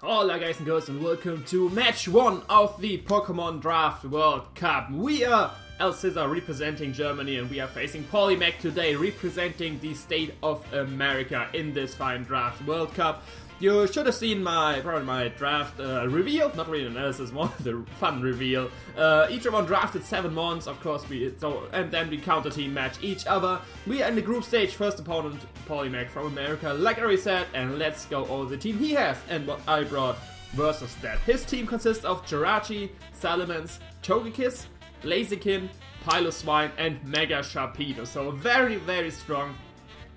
Hola guys and girls and welcome to match 1 of the Pokemon Draft World Cup. We are Scizor representing Germany and we are facing PaullyMac today representing the state of America in this fine Draft World Cup. You should have seen my draft reveal, not really an analysis, more the fun reveal. Each of us drafted 7 mons, of course, and then we counter team match each other. We are in the group stage, first opponent PaullyMac from America, like I already said, and let's go over the team he has and what I brought versus that. His team consists of Jirachi, Salamence, Togekiss, Blaziken, Piloswine, and Mega Sharpedo. So a very, very strong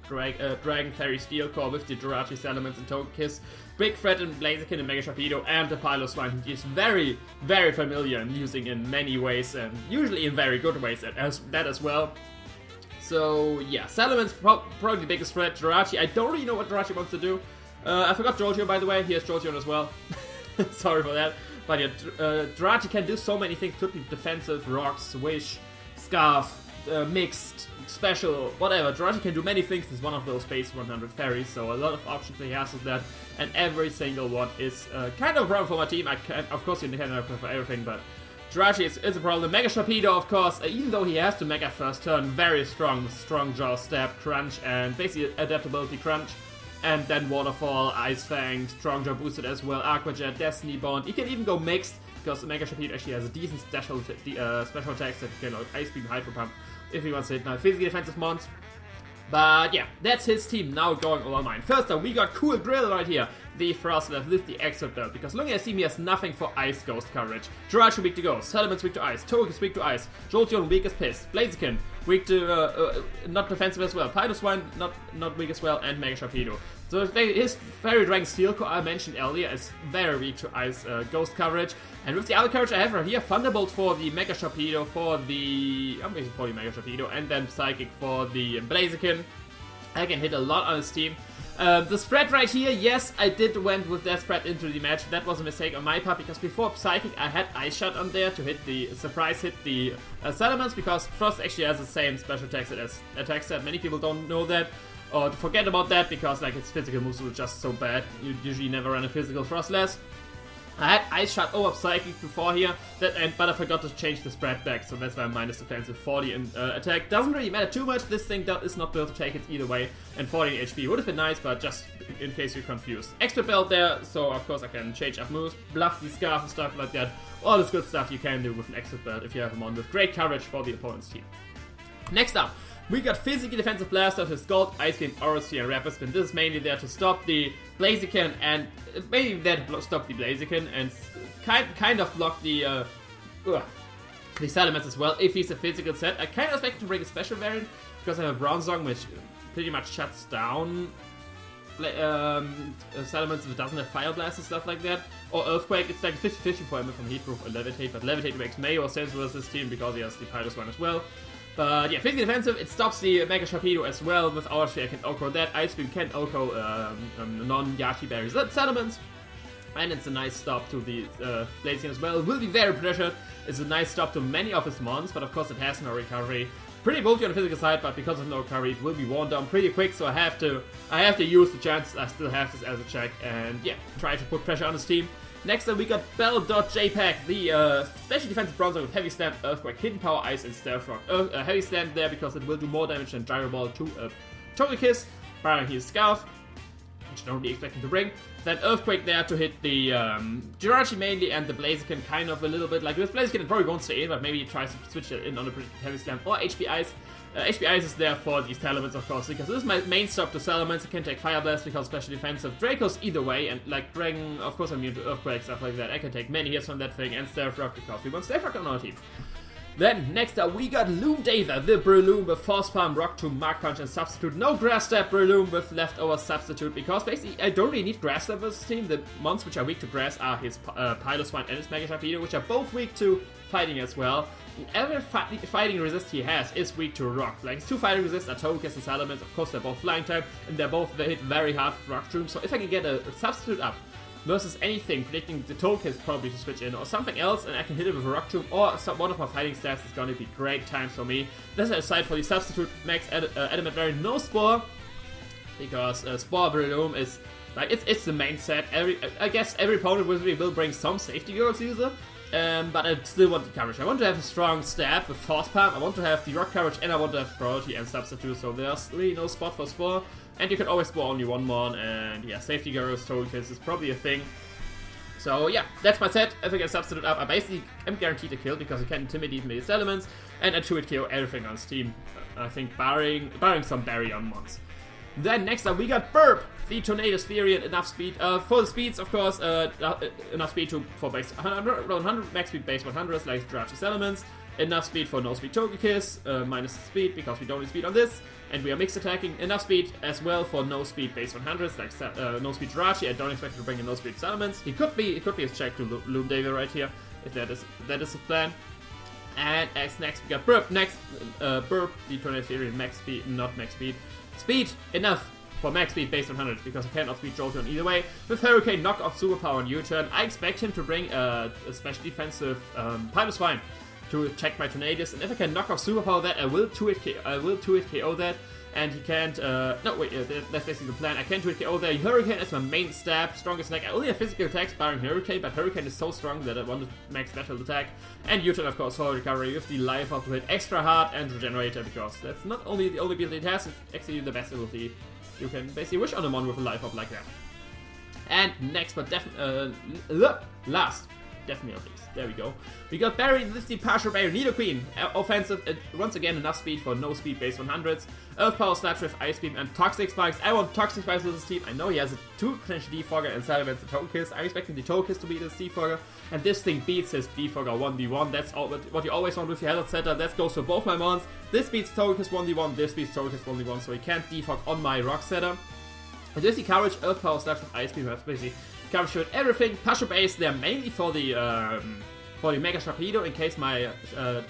Dragon Fairy Steel Core with the Jirachi, Salamence, and Togekiss, Big Threat and Blaziken and Mega Sharpedo, and the Piloswine he is very, very familiar and using in many ways, and usually in very good ways as well. So yeah, Salamence probably the biggest threat. Jirachi, I don't really know what Jirachi wants to do. I forgot Jolteon, by the way. He has Jolteon as well. Sorry for that. But yeah, Jirachi can do so many things. Could be defensive, rocks, wish, scarf, mixed, special, whatever. Jirachi can do many things. He's one of those base 100 fairies, so a lot of options he has with that, and every single one is kind of a problem for my team. Of course, you cannot play for everything, but Jirachi is a problem. Mega Sharpedo, of course, even though he has to Mega first turn, very strong Jaw, Stab, Crunch, and basically Adaptability Crunch. And then Waterfall, Ice Fang, Strong Jaw boosted as well, Aqua Jet, Destiny Bond. He can even go mixed, because Mega Sharpedo actually has a decent special attacks that can like Ice Beam, Hyper Pump, if he wants to hit now physically defensive mons. But yeah, that's his team now going over mine. First up, we got Cool Drill right here, the Frostless with the Extra Belt, because looking at his team, he has nothing for Ice Ghost coverage. Jirachi weak to Ghost, Salamence weak to Ice, Togekiss weak to Ice, Jolteon weak as piss, Blaziken weak to not defensive as well, Piloswine not weak as well, and Mega Sharpedo. So his Fairy Dragon Steel Core I mentioned earlier is very weak to Ice Ghost coverage. And with the other coverage I have right here, Thunderbolt for the Mega Sharpedo, I'm basically for the Mega Sharpedo, and then Psychic for the Blaziken. I can hit a lot on his team. The spread right here, yes, I did went with that spread into the match. That was a mistake on my part, because before Psychic I had Ice Shot on there to hit the Salamence, because Frost actually has the same special attack set. Many people don't know that, or to forget about that, because like its physical moves were just so bad. You usually never run a physical Frostless. I had Ice Shot over Psychic before here, but I forgot to change the spread back, so that's why I'm minus defensive 40 in attack. Doesn't really matter too much, this thing is not built to take it either way, and 40 in HP would have been nice, but just in case you're confused. Extra belt there, so of course I can change up moves, bluff the scarf and stuff like that. All this good stuff you can do with an extra belt if you have him on with great coverage for the opponent's team. Next up, we got Physically Defensive Blaster with Scald, Ice Beam, Aura Sphere, and Rapid Spin. This is mainly there to stop the Blaziken and maybe there to stop the Blaziken and kind of block the Salamence as well if he's a physical set. I kind of expect to bring a special variant because I have a Bronzong which pretty much shuts down Salamence if it doesn't have Fire Blast and stuff like that. Or Earthquake, it's like 50-50 for him from Heatproof or Levitate, but Levitate makes may or sense versus this team because he has the Piloswine as well. But yeah, physically defensive, it stops the Mega Sharpedo as well. With Aura Sphere, I can OHKO that. Ice Beam can OHKO non-Yashi berries. That's Salamence. And it's a nice stop to the Blaziken as well. It will be very pressured. It's a nice stop to many of his mons, but of course it has no recovery. Pretty bulky on the physical side, but because of no recovery, it will be worn down pretty quick. So I have to use the chance I still have this as a check, and yeah, try to put pressure on his team. Next up, we got Bell.JPEG, the special defensive Bronzong with Heavy Slam, Earthquake, Hidden Power, Ice, and Stealth Rock. Heavy Slam there because it will do more damage than Gyro Ball to Togekiss, barring his Scarf, which I don't really expect him to bring. Then Earthquake there to hit the Jirachi mainly, and the Blaziken kind of a little bit. Like with Blaziken, it probably won't stay in, but maybe he tries to switch it in on a Heavy Slam or HP Ice. HP Ice is there for the Salamence, of course, because this is my main stop to Salamence. I can take Fire Blast because special defensive. Draco's either way, and like Dragon, of course I'm immune to Earthquake, stuff like that. I can take many hits from that thing, and Stealth Rock because we want Stealth Rock on our team. Then, next up, we got Loomdather, the Breloom with Force Palm, Rock Tomb, Mark Punch, and Substitute. No Grass Step Breloom with leftover Substitute, because basically I don't really need Grass Step versus this team. The mons which are weak to Grass are his Piloswine and his Mega Sharpedo, which are both weak to Fighting as well. And every fighting resist he has is weak to Rock. Like, his 2 fighting resists are Togekiss and Salamence. Of course, they're both Flying type, and they're both hit very hard with Rock Tomb. So if I can get a Substitute up versus anything, predicting the Togekiss probably to switch in, or something else, and I can hit it with a Rock Tomb, or one of my fighting stats is going to be great times for me. This is aside for the Substitute, Max Adamant Variant, no Spore, because Spore Breloom is Like, it's the main set. I guess every opponent will bring some safety girls user. But I still want the coverage. I want to have a strong stab with Force Palm, I want to have the rock coverage, and I want to have priority and substitute, so there's really no spot for Spore. And you can always Spore only one mon, and yeah, safety girls, Togekiss is probably a thing. So yeah, that's my set. If I get substitute up, I basically am guaranteed a kill because I can intimidate me with elements, and I 2-hit KO everything on his team. I think barring some Baryon mons. Then next up we got Burp, the Tornado Spherian, enough speed for the speeds, of course, enough speed for base 100, max speed base 100 like Jirachi's elements, enough speed for no speed Togekiss, minus speed because we don't need speed on this, and we are mixed attacking, enough speed as well for no speed base 100 like no speed Jirachi. I don't expect him to bring in no speed elements. It could be a check to Loom Devil right here if that is the plan. And next we got Burp. Burp, the Tornado Spherian, max speed, not max speed. Speed, enough for max speed based on 100, because I cannot speed Jolteon either way. With Hurricane, knock off superpower on U-turn, I expect him to bring a special defensive Swine to check my Tornadus, and if I can knock off superpower that, I will 2-hit KO that, and he can't, no wait, that's basically the plan. I can 2-hit KO there. Hurricane is my main stab, strongest attack. I only have physical attacks barring Hurricane, but Hurricane is so strong that I want to max special attack. And U-turn, of course, for recovery with the life up to hit extra hard, and Regenerator, because that's not only the only ability it has, it's actually the best ability you can basically wish on a mon with a life up like that. And next, but last, definitely not least, there we go. We got Barry, this is the Partial Barry Nidoqueen. Offensive, once again, enough speed for no speed base 100s. Earth Power, Sludge Rift, Ice Beam, and Toxic Spikes. I want Toxic Spikes with this team. I know he has a 2 potential Defogger and Salamence the Togekiss. I'm expecting the Togekiss to beat his Defogger, and this thing beats his Defogger 1v1. That's all, what you always want with your Hazard Setter. That goes for both my mons. This beats Togekiss 1v1, this beats Togekiss 1v1, so he can't defog on my Rock Setter. And this the coverage, Earth Power, Sludge Rift, Ice Beam, basically coverage with everything. Partial Base, they're mainly for the Mega Sharpedo in case my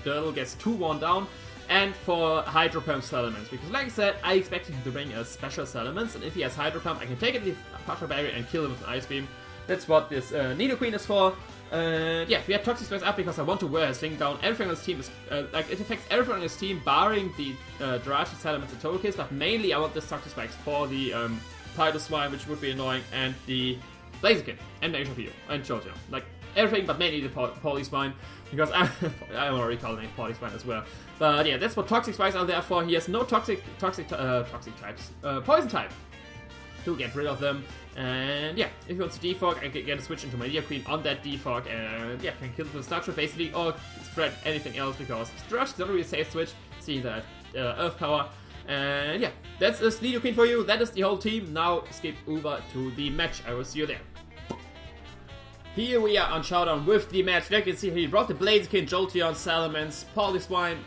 Dirtle gets too worn down, and for Hydro Pump Salamence, because like I said, I expect him to bring a special Salamence, and if he has Hydro Pump, I can take it the Partial Barrier and kill him with an Ice Beam. That's what this Nidoqueen is for. Yeah, we have Toxic Spikes up because I want to wear his thing down. Everything on his team is, like, it affects everyone on his team, barring the Jirachi, Salamence, and Togekiss, but mainly I want this Toxic Spikes for the Swine, which would be annoying, and the Blaziken, and Mega Sharpedo, and Jolteon. Like, everything but mainly the PaullySpine, because I'm already calling it PaullySpine as well. But yeah, that's what Toxic Spikes are there for. He has no toxic types, Poison type to get rid of them. And yeah, if he wants to defog, I can get a switch into my Nidoqueen on that defog, and yeah, can kill it with Sludge basically, or spread anything else, because Jirachi is not really a safe switch. See that Earth Power. And yeah, that's the Nidoqueen for you. That is the whole team. Now skip over to the match. I will see you there. Here we are on Showdown with the match. Like you can see, he brought the Blaziken, Jolteon, Salamence, PaullySpine.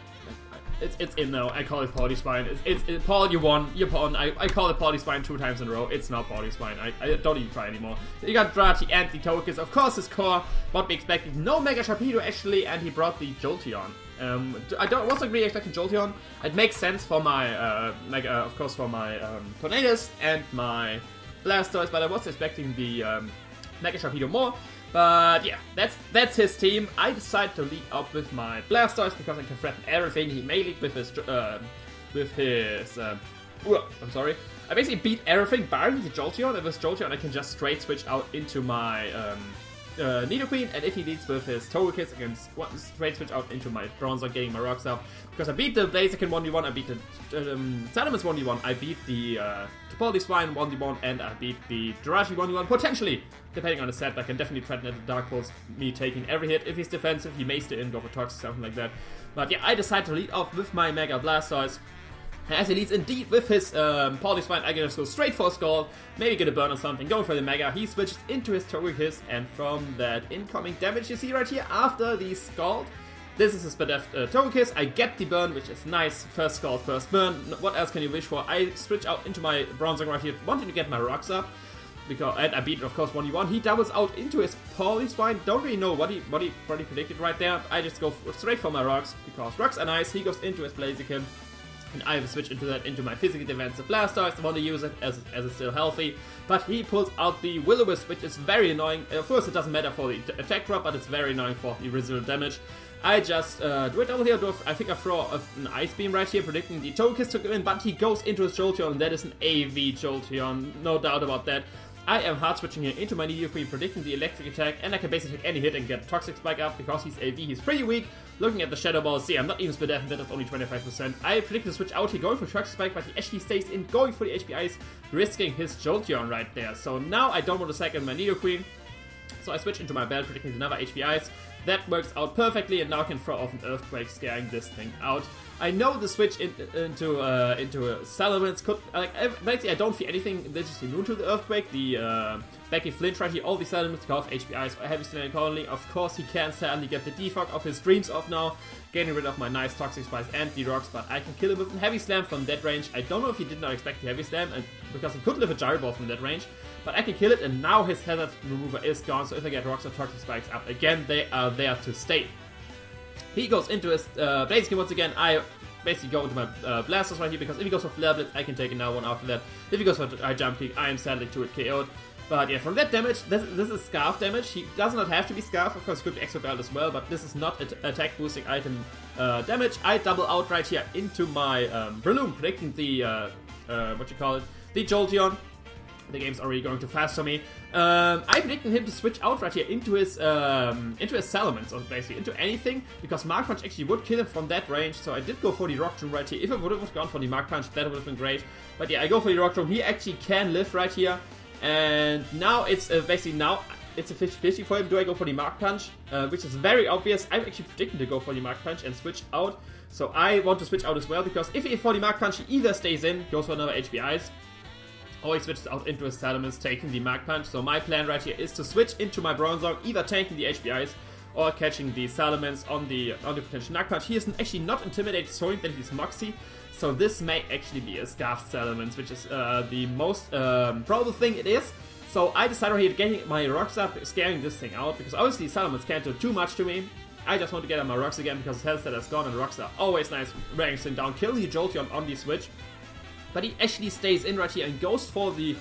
It's in now. I call it PaullySpine. It's Paul, you won. You're Paul. I call it PaullySpine 2 times in a row. It's not PaullySpine. I don't even try anymore. You got Jirachi and the Togekiss. Of course, his core. What we expected. No Mega Sharpedo actually, and he brought the Jolteon. I wasn't really expecting Jolteon. It makes sense for my, of course, for my Tornadus and my Blastoise, but I was expecting the Mega Sharpedo more. But yeah, that's his team. I decided to lead up with my Blastoise because I can threaten everything. He may lead with his I'm sorry. I basically beat everything barring the Jolteon. If it's Jolteon, I can just straight switch out into my Nidoqueen, and if he leads with his Togekiss, I can straight switch out into my Bronzor, getting my rocks up. Because I beat the Blaziken 1v1, I beat the Salamence 1v1, I beat the PaullySpine 1v1, and I beat the Jirachi 1v1, potentially, depending on the set. I can definitely threaten at the Dark Pulse, me taking every hit. If he's defensive, he may stay in, go for Toxic, something like that. But yeah, I decided to lead off with my Mega Blastoise. As he leads indeed with his PaullySpine, I can just go straight for a Scald, maybe get a burn on something, going for the Mega. He switches into his Togekiss, and from that incoming damage you see right here after the Scald, this is his Togekiss. I get the burn, which is nice. First Scald, first burn. What else can you wish for? I switch out into my Bronzor right here, wanting to get my rocks up. And I beat, of course, 1v1. He doubles out into his PaullySpine. Don't really know what he predicted right there. I just go straight for my rocks, because rocks are nice. He goes into his Blaziken. And I have switched into that into my physically defensive Blastoise. I want to use it as it's still healthy. But he pulls out the Will-O-Wisp, which is very annoying. First, it doesn't matter for the attack drop, but it's very annoying for the residual damage. I just do it over here. I think I throw an Ice Beam right here, predicting the Togekiss to go in, but he goes into his Jolteon, and that is an AV Jolteon, no doubt about that. I am hard switching here into my Nidoqueen, predicting the electric attack, and I can basically take any hit and get Toxic Spike up because he's AV, he's pretty weak. Looking at the Shadow Ball, see, I'm not even split and that is only 25%. I predict to switch out here, going for Toxic Spike, but he actually stays in, going for the HP Ice, risking his Jolteon right there. So now I don't want to second my Nidoqueen, so I switch into my Bell, predicting another HP Ice. That works out perfectly, and now I can throw off an Earthquake, scaring this thing out. I know the switch into Salamence could, basically I don't feel anything religiously immune to the Earthquake. The Becky Flinch right here, all the Salamence go off HP Ice or Heavy Slam accordingly. Of course, he can sadly get the defog of his Dreams off now, getting rid of my nice Toxic Spice and the rocks, but I can kill him with a Heavy Slam from that range. I don't know if he did not expect the Heavy Slam, and because he could live a Gyro Ball from that range, but I can kill it, and now his Hazard Remover is gone, so if I get rocks or Toxic Spikes up again, they are there to stay. He goes into his Blaziken once again. I basically go into my Blasters right here, because if he goes for Flare Blitz, I can take another one after that. If he goes for Jump Kick, I am sadly to it KO'd. But yeah, from that damage, this is Scarf damage. He does not have to be Scarf, of course, it could be Extra Belt as well, but this is not attack boosting item damage. I double out right here into my Breloom, predicting the, the Jolteon. The game's already going too fast for me. I predicted him to switch out right here into his Salamence, or basically into anything, because Mark Punch actually would kill him from that range. So I did go for the Rock Tomb right here. If I would have gone for the Mark Punch, that would have been great. But yeah, I go for the Rock Tomb. He actually can live right here, and now it's basically it's a 50-50 for him. Do I go for the Mark Punch, which is very obvious. I'm actually predicting to go for the Mark Punch and switch out. So I want to switch out as well, because if he for the Mark Punch, he either stays in, goes for another HP Ice, or he switches out into his Salamence, taking the Mark Punch. So my plan right here is to switch into my Bronzong, either tanking the HP Ice or catching the Salamence on the potential Mark Punch. He is actually not intimidated, showing that he's Moxie. So this may actually be a Scarf Salamence, which is the most probable thing it is. So I decided right here getting my rocks up, scaring this thing out, because obviously Salamence can't do too much to me. I just want to get on my rocks again, because his health stat is gone, and rocks are always nice, wearing him down, killing the Jolteon on the switch. But he actually stays in right here and goes for the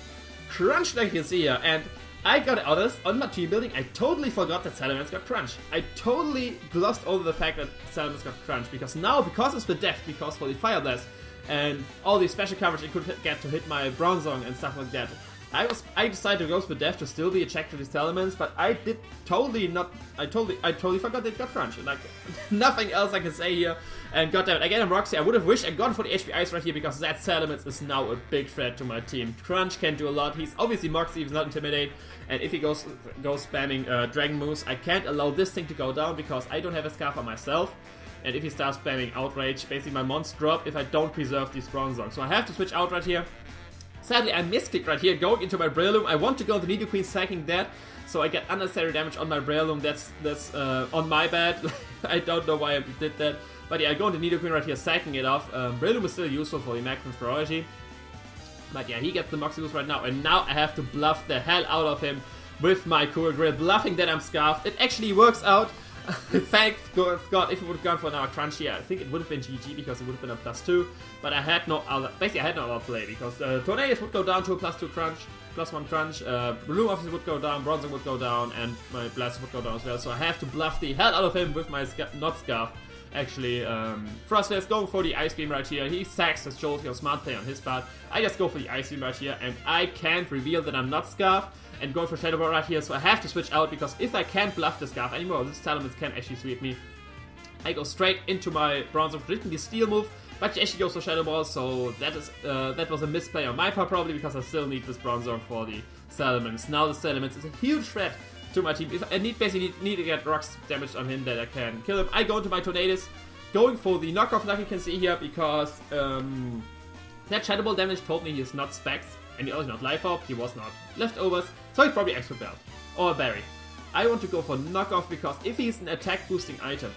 Crunch, like you can see here. And I gotta be honest, on my team building, I totally forgot that Salamence got Crunch. I totally glossed over the fact that Salamence got Crunch, because now, because it's the Def, because for the Fire Blast, and all the special coverage it could get to hit my Bronzong and stuff like that, I decided to go with Def to still be a check to the Salamence, but I totally forgot that it got Crunch. Like, nothing else I can say here. And goddammit, again I'm Roxy. I would have wished I'd gone for the HP Ice right here, because that Salamence is now a big threat to my team. Crunch can do a lot. He's obviously Moxie, he's not Intimidate. And if he goes spamming Dragon Moves, I can't allow this thing to go down, because I don't have a Scarf on myself. And if he starts spamming Outrage, basically my mons drop if I don't preserve these Bronzong. So I have to switch out right here. Sadly, I misclicked right here, going into my Breloom. I want to go into Nidoqueen, sacking that, so I get unnecessary damage on my Breloom. That's on my bad. I don't know why I did that. But yeah, I go into Nidoqueen right here, sacking it off. Breloom is still useful for the maximum priority. But yeah, he gets the Moxie boost right now, and now I have to bluff the hell out of him with my Cool Grill, bluffing that I'm Scarfed. It actually works out. Thank God, if it would have gone for another Crunch here, I think it would have been GG, because it would have been a +2. But I had no other, basically I had no other play, because Tornadus would go down to a +2 Crunch, +1 Crunch, Balloon obviously would go down, Bronzong would go down, and my Blaster would go down as well. So I have to bluff the hell out of him with my not Scarf. Actually, Frostlass going for the Ice Beam right here. He sacks his Jolteon, smart play on his part. I just go for the Ice Beam right here, and I can't reveal that I'm not Scarf, and going for Shadow Ball right here, so I have to switch out, because if I can't bluff the Scarf anymore, this Salamence can actually sweep me. I go straight into my Bronzong, predicting the Steel move, but she actually goes for Shadow Ball, so that was a misplay on my part probably, because I still need this Bronzong for the Salamence. Now the Salamence is a huge threat to my team. If I basically need to get rocks damage on him that I can kill him. I go into my Tornadus, going for the knockoff, like you can see here, because that Shadow Ball damage told me he is not Specs, and he also not Life Orb, he was not Leftovers, so he's probably Extra Belt or Berry. I want to go for knockoff, because if he's an attack boosting item,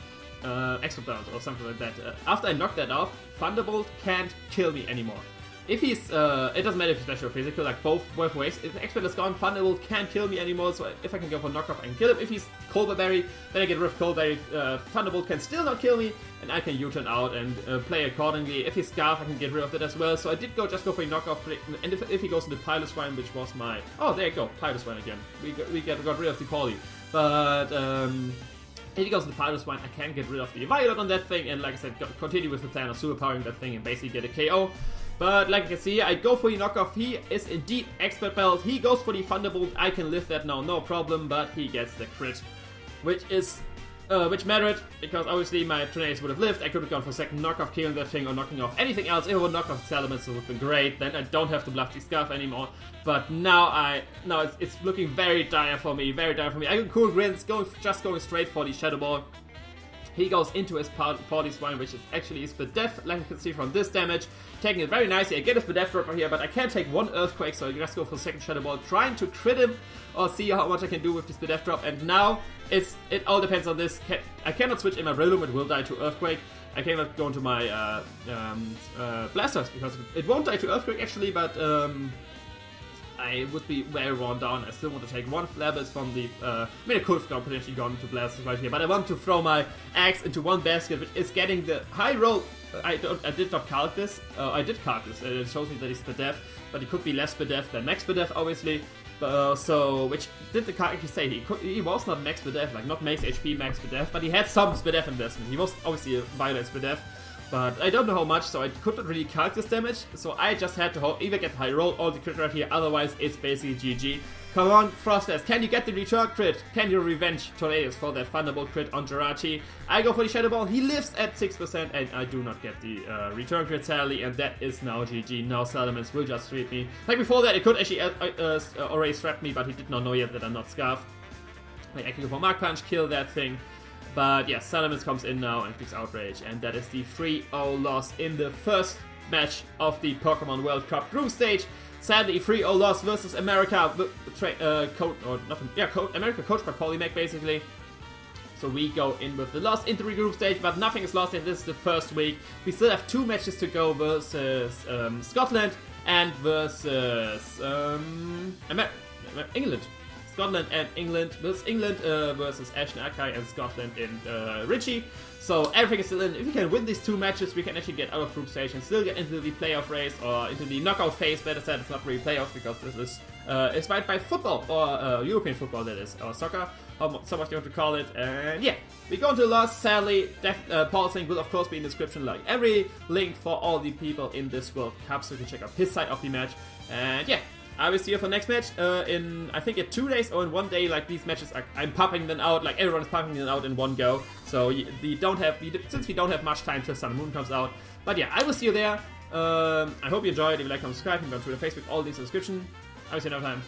Extra Belt or something like that, after I knock that off, Thunderbolt can't kill me anymore. If he's, it doesn't matter if he's special or physical, like both ways. If the Expert is gone, Thunderbolt can't kill me anymore, so if I can go for knockoff, I can kill him. If he's Colberberry, then I get rid of Colberry, Thunderbolt can still not kill me, and I can U-turn out and play accordingly. If he's Scarf, I can get rid of that as well, so I did just go for a knockoff, and if he goes into Piloswine, which was my, oh, there you go, Piloswine again. We got rid of the Pauly, but, if he goes into Piloswine, I can get rid of the Violet on that thing, and like I said, continue with the plan of superpowering that thing and basically get a KO. But like you can see, I go for the knockoff. He is indeed expert belt. He goes for the Thunderbolt. I can lift that now, no problem. But he gets the crit, which mattered because obviously my Tornadus would have lived. I could have gone for second knockoff, killing that thing or knocking off anything else. If it would knock off Salamence, it would have been great. Then I don't have to bluff the Scarf anymore. But now it's looking very dire for me. Very dire for me. I can cool grins, going straight for the Shadow Ball. He goes into his Party Swine, which is actually his Spadef, like you can see from this damage. Taking it very nicely. I get a Spadef dropper here, but I can't take one Earthquake, so I just go for the second Shadow Ball, trying to crit him or see how much I can do with this Spadef drop. And now it all depends on this. I cannot switch in my Rillaboom, it will die to Earthquake. I cannot go into my Blasters because it won't die to Earthquake actually, but I would be very worn down. I still want to take one Flabber's from the... I mean, I could have potentially gone into Blasters right here, but I want to throw my axe into one basket, which is getting the high roll. I did not calc this. I did calc this. It shows me that he's Spadef, but he could be less Spadef than Max Spadef, obviously. Which did the calc actually say he was not Max Spadef, like not Max HP Max Spadef, but he had some Spadef investment. He was obviously a violent Spadef. But I don't know how much, so I couldn't really calc this damage. So I just had to either get high roll or the crit right here, otherwise it's basically GG. Come on, Frostlass, can you get the return crit? Can you revenge Tornadus for that Thunderbolt crit on Jirachi? I go for the Shadow Ball, he lives at 6% and I do not get the return crit sadly, and that is now GG. Now Salamence will just sweep me. Like before that, it could actually already strap me, but he did not know yet that I'm not Scarf. I can go for Mark Punch, kill that thing. But yeah, Salamence comes in now and clicks Outrage, and that is the 3-0 loss in the first match of the Pokemon World Cup group stage. Sadly, 3-0 loss versus America, America coached by PaullyMac basically. So we go in with the loss into the group stage, but nothing is lost in this is the first week. We still have 2 matches to go versus Scotland and versus England. Scotland and England versus Ashton Akai and Scotland in Richie. So everything is still in. If we can win these 2 matches, we can actually get out of group stage and still get into the playoff race or into the knockout phase. Better said, it's not really playoffs because this is inspired by football or European football, that is, or soccer, so much you want to call it. And yeah, we go into the loss. Sadly, Paul's link will of course be in the description, like every link for all the people in this World Cup, so you can check out his side of the match. And yeah, I will see you for next match I think in 2 days or in 1 day. Like these matches, I'm popping them out. Like everyone is popping them out in one go. So since we don't have much time till Sun and Moon comes out. But yeah, I will see you there. I hope you enjoyed. If you like, comment, subscribe, and go to the Facebook. All these in the description. I will see you next time.